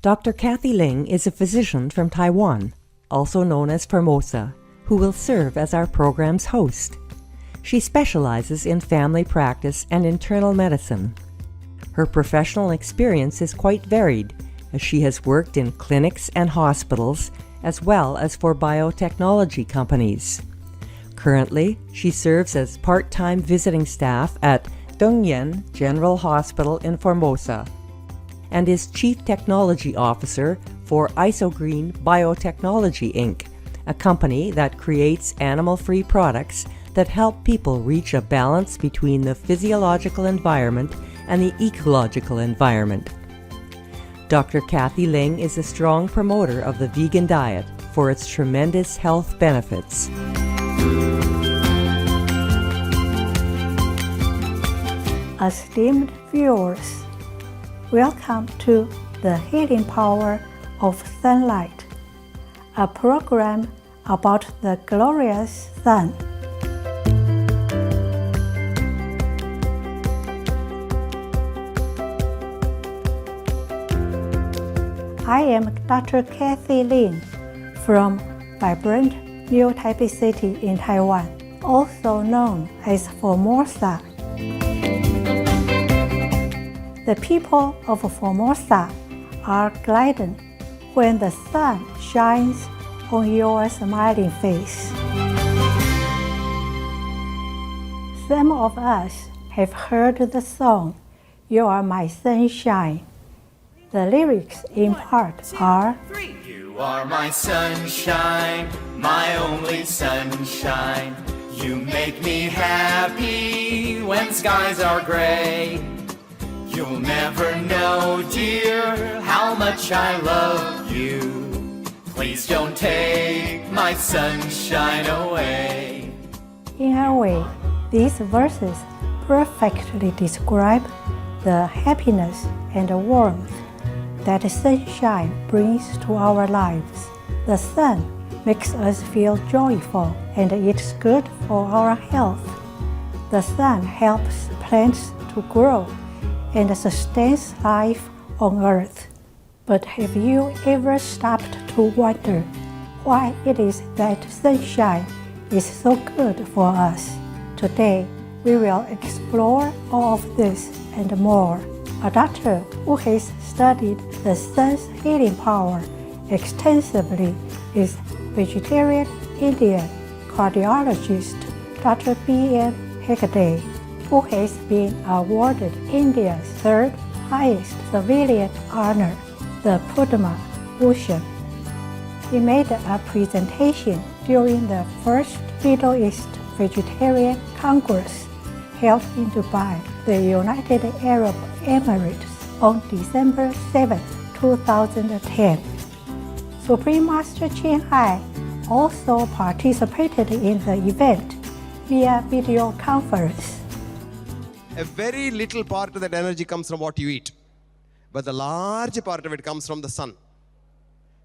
Dr. Kathy Ling is a physician from Taiwan, also known as Formosa, who will serve as our program's host. She specializes in family practice and internal medicine. Her professional experience is quite varied, as she has worked in clinics and hospitals, as well as for biotechnology companies. Currently, she serves as part-time visiting staff at Dongyan General Hospital in Formosa and is Chief Technology Officer for Isogreen Biotechnology Inc., a company that creates animal-free products that help people reach a balance between the physiological environment and the ecological environment. Dr. Kathy Ling is a strong promoter of the vegan diet for its tremendous health benefits. Esteemed viewers, welcome to The Healing Power of Sunlight, a program about the glorious sun. I am Dr. Kathy Ling from vibrant New Taipei City in Taiwan, also known as Formosa. The people of Formosa are glad when the sun shines on your smiling face. Some of us have heard the song, "You Are My Sunshine." The lyrics in part are, You are my sunshine, my only sunshine. You make me happy when skies are gray. You'll never know, dear, how much I love you. Please don't take my sunshine away. in a way, these verses perfectly describe the happiness and warmth that sunshine brings to our lives. The sun makes us feel joyful and it's good for our health. The sun helps plants to grow and sustains life on earth. But have you ever stopped to wonder why it is that sunshine is so good for us? Today, we will explore all of this and more. A doctor who has studied the sun's healing power extensively is vegetarian Indian cardiologist Dr. B.M. Hegde, who has been awarded India's third highest civilian honor, the Padma Bhushan. He made a presentation during the first Middle East Vegetarian Congress held in Dubai, the United Arab Emirates, on December 7, 2010. Supreme Master Ching Hai also participated in the event via video conference. A very little part of that energy comes from what you eat, but the large part of it comes from the sun.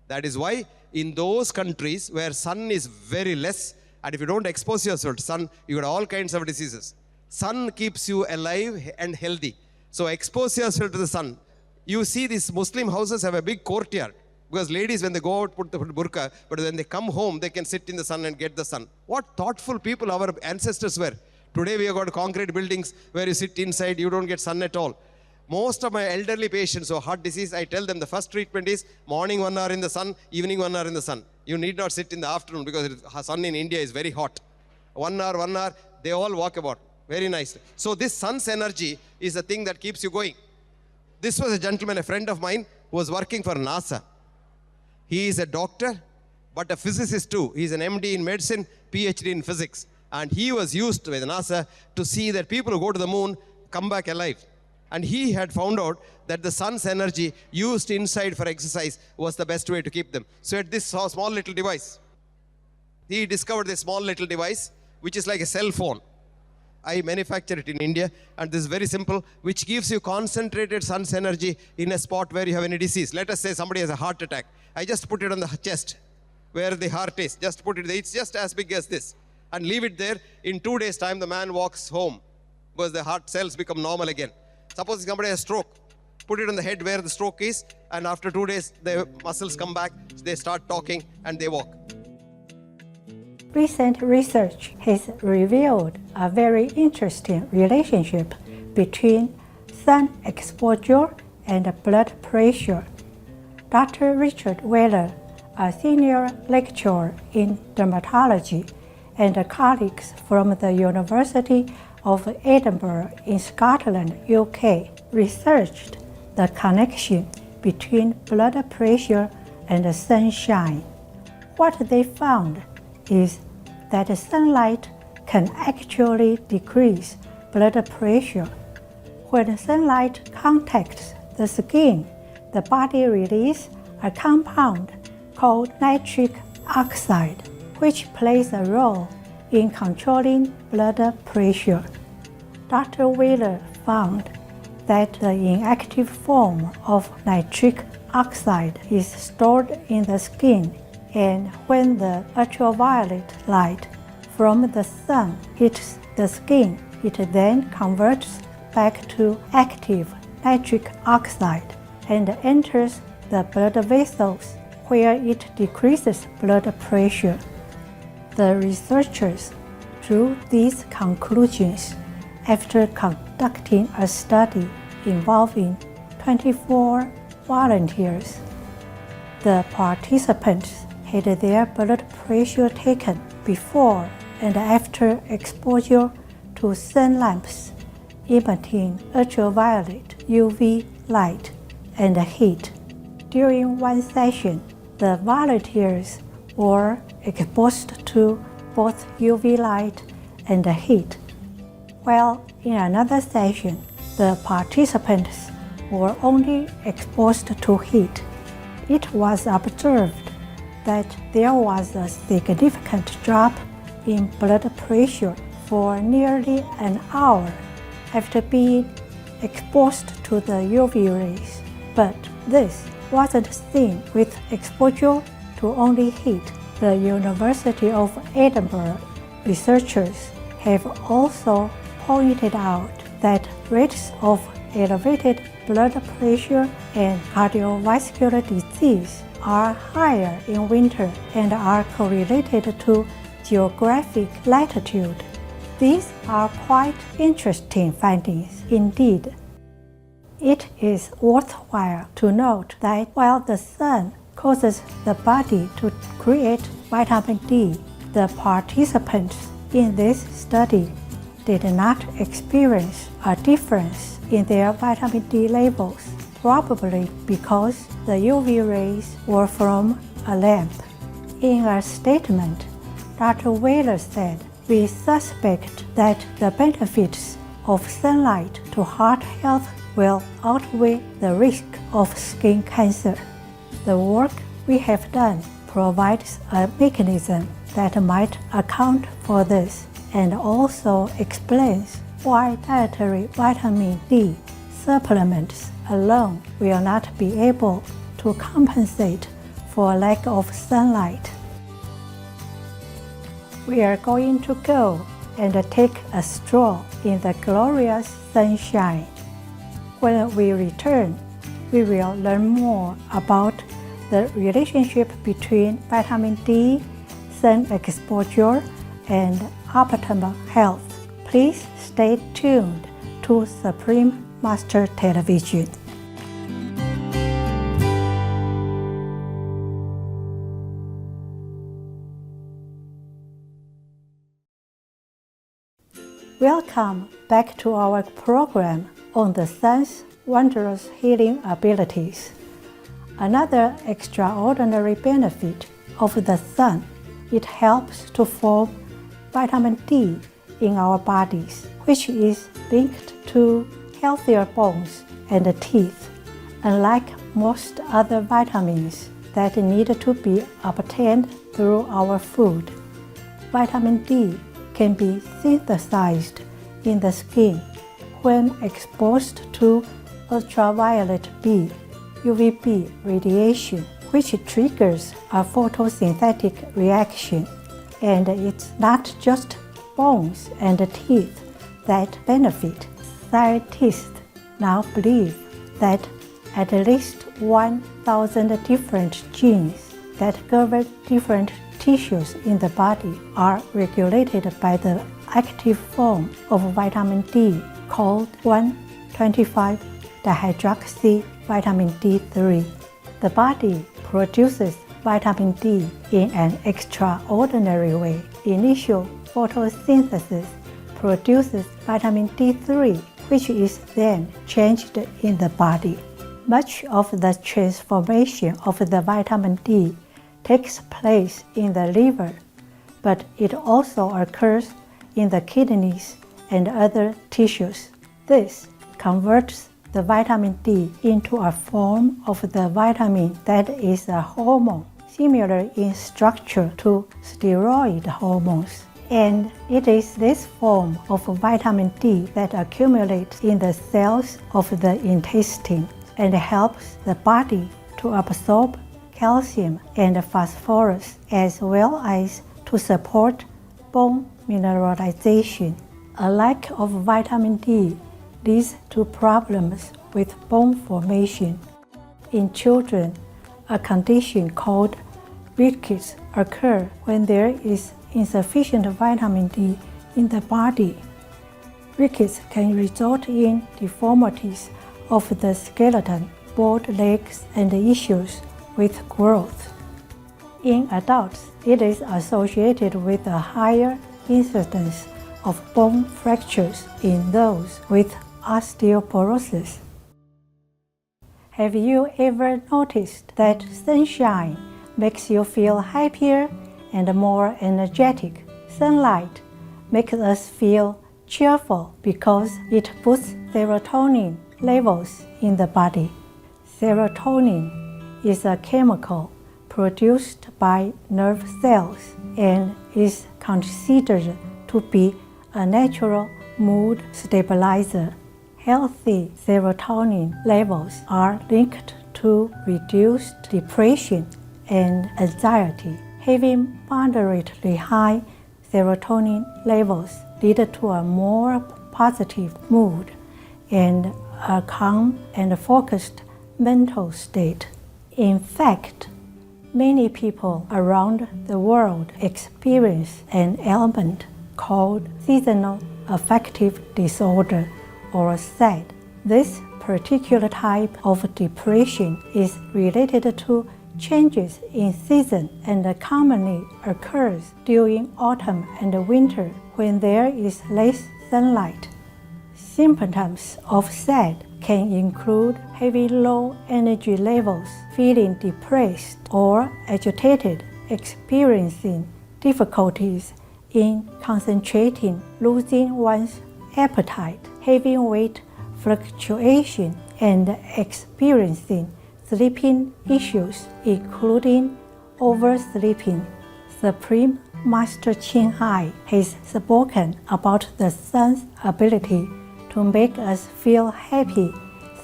That is why in those countries where sun is very less, and if you don't expose yourself to sun, you get all kinds of diseases. Sun keeps you alive and healthy. So expose yourself to the sun. You see these Muslim houses have a big courtyard, because ladies, when they go out, put the burqa, but when they come home, they can sit in the sun and get the sun. What thoughtful people our ancestors were. Today we have got concrete buildings where you sit inside, you don't get sun at all. Most of my elderly patients who have heart disease, I tell them the first treatment is morning 1 hour in the sun, evening 1 hour in the sun. You need not sit in the afternoon because the sun in India is very hot. 1 hour, they all walk about very nicely. So this sun's energy is the thing that keeps you going. This was a gentleman, a friend of mine, who was working for NASA. He is a doctor, but a physicist too. He is an MD in medicine, PhD in physics. And he was used with NASA to see that people who go to the moon come back alive. And he had found out that the sun's energy used inside for exercise was the best way to keep them. So at this small little device, he discovered this small little device, which is like a cell phone. I manufacture it in India, and this is very simple, which gives you concentrated sun's energy in a spot where you have any disease. Let us say somebody has a heart attack. I just put it on the chest, where the heart is. Just put it there. It's just as big as this. And leave it there. In 2 days' time, the man walks home, because the heart cells become normal again. Suppose somebody has a stroke. put it on the head where the stroke is, and after 2 days, the muscles come back, they start talking, and they walk. Recent research has revealed a very interesting relationship between sun exposure and blood pressure. Dr. Richard Wheeler, a senior lecturer in dermatology, and colleagues from the University of Edinburgh in Scotland, UK, researched the connection between blood pressure and sunshine. What they found is that sunlight can actually decrease blood pressure. When sunlight contacts the skin, the body releases a compound called nitric oxide, which plays a role in controlling blood pressure. Dr. Wheeler found that the inactive form of nitric oxide is stored in the skin, and when the ultraviolet light from the sun hits the skin, it then converts back to active nitric oxide and enters the blood vessels, where it decreases blood pressure. The researchers drew these conclusions after conducting a study involving 24 volunteers. The participants had their blood pressure taken before and after exposure to sun lamps emitting ultraviolet UV light and heat. During one session, the volunteers were exposed to both UV light and heat, while in another session, the participants were only exposed to heat. It was observed that there was a significant drop in blood pressure for nearly an hour after being exposed to the UV rays, but this wasn't seen with exposure to only heat. The University of Edinburgh researchers have also pointed out that rates of elevated blood pressure and cardiovascular disease are higher in winter and are correlated to geographic latitude. These are quite interesting findings indeed. It is worthwhile to note that while the sun causes the body to create vitamin D, the participants in this study did not experience a difference in their vitamin D levels, probably because the UV rays were from a lamp. In a statement, Dr. Wheeler said, "We suspect that the benefits of sunlight to heart health will outweigh the risk of skin cancer. The work we have done provides a mechanism that might account for this and also explains why dietary vitamin D supplements alone will not be able to compensate for lack of sunlight." We are going to go and take a stroll in the glorious sunshine. When we return, we will learn more about the relationship between vitamin D, sun exposure, and optimal health. Please stay tuned to Supreme Master Television. Welcome back to our program on the sun's wondrous healing abilities. Another extraordinary benefit of the sun, it helps to form vitamin D in our bodies, which is linked to healthier bones and teeth, unlike most other vitamins that need to be obtained through our food. Vitamin D can be synthesized in the skin when exposed to ultraviolet B, UVB radiation, which triggers a photosynthetic reaction. And it's not just bones and teeth that benefit. Scientists now believe that at least 1,000 different genes that govern different tissues in the body are regulated by the active form of vitamin D called 1,25-dihydroxy vitamin D3. The body produces vitamin D in an extraordinary way. Initial photosynthesis produces vitamin D3, which is then changed in the body. Much of the transformation of the vitamin D takes place in the liver, but it also occurs in the kidneys and other tissues. This converts the vitamin D into a form of the vitamin that is a hormone, similar in structure to steroid hormones. And it is this form of vitamin D that accumulates in the cells of the intestine and helps the body to absorb calcium and phosphorus, as well as to support bone mineralization. A lack of vitamin D leads to problems with bone formation. In children, a condition called rickets occurs when there is insufficient vitamin D in the body. Rickets can result in deformities of the skeleton, bowed legs, and issues with growth. In adults, it is associated with a higher incidence of bone fractures in those with osteoporosis. Have you ever noticed that sunshine makes you feel happier and more energetic? Sunlight makes us feel cheerful because it boosts serotonin levels in the body. Serotonin is a chemical produced by nerve cells and is considered to be a natural mood stabilizer. Healthy serotonin levels are linked to reduced depression and anxiety. Having moderately high serotonin levels lead to a more positive mood and a calm and focused mental state. In fact, many people around the world experience an ailment called seasonal affective disorder, or SAD. This particular type of depression is related to changes in season and commonly occurs during autumn and winter when there is less sunlight. Symptoms of SAD can include having low energy levels, feeling depressed or agitated, experiencing difficulties in concentrating, losing one's appetite, having weight fluctuation, and experiencing sleeping issues, including oversleeping. Supreme Master Ching Hai has spoken about the sun's ability to make us feel happy,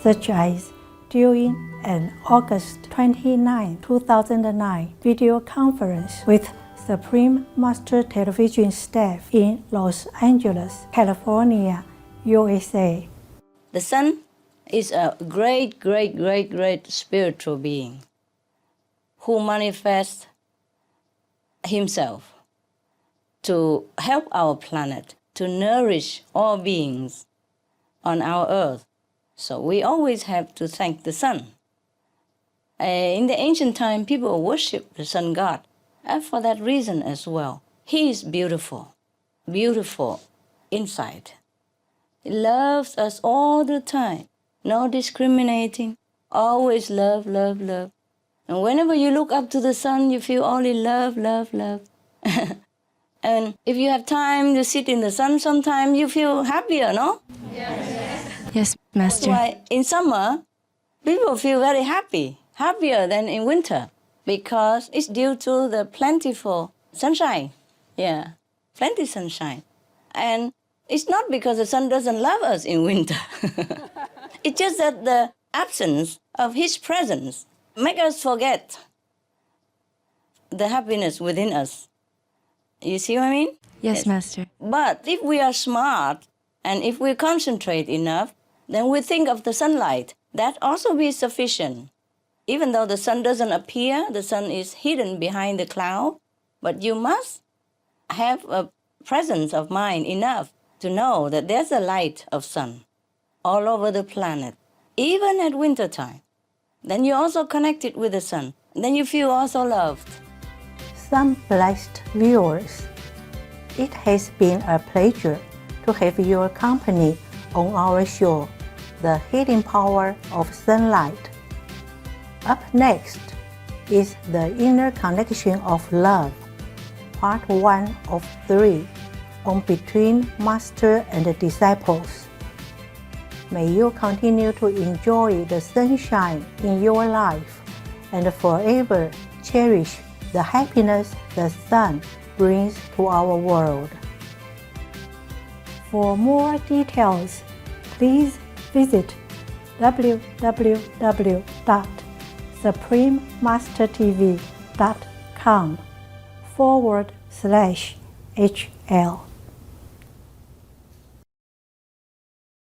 such as during an August 29, 2009 video conference with Supreme Master television staff in Los Angeles, California, USA. The sun is a great spiritual being who manifests himself to help our planet, to nourish all beings on our earth. So we always have to thank the sun. In the ancient time, people worship the sun god, and for that reason as well. He is beautiful, beautiful inside. He loves us all the time, no discriminating, always love, love, love. And whenever you look up to the sun, you feel only love, love, love. And if you have time to sit in the sun, sometimes you feel happier, no? Yes, Master. That's why in summer, people feel very happy, happier than in winter, because it's due to the plentiful sunshine. Yeah, plenty sunshine. And it's not because the sun doesn't love us in winter. It's just that the absence of his presence makes us forget the happiness within us. You see what I mean? Yes, Master. But if we are smart and if we concentrate enough, then we think of the sunlight that also be sufficient. Even though the sun doesn't appear, the sun is hidden behind the cloud, but you must have a presence of mind enough to know that there's a light of sun all over the planet, even at winter time. Then you're also connected with the sun. Then you feel also loved. Some blessed viewers, it has been a pleasure to have your company on our show, The Healing Power of Sunlight. Up next is The Inner Connection of Love, Part 1 of 3, on Between Master and Disciples. May you continue to enjoy the sunshine in your life and forever cherish the happiness the sun brings to our world. For more details, please visit www.suprememastertv.com/HL.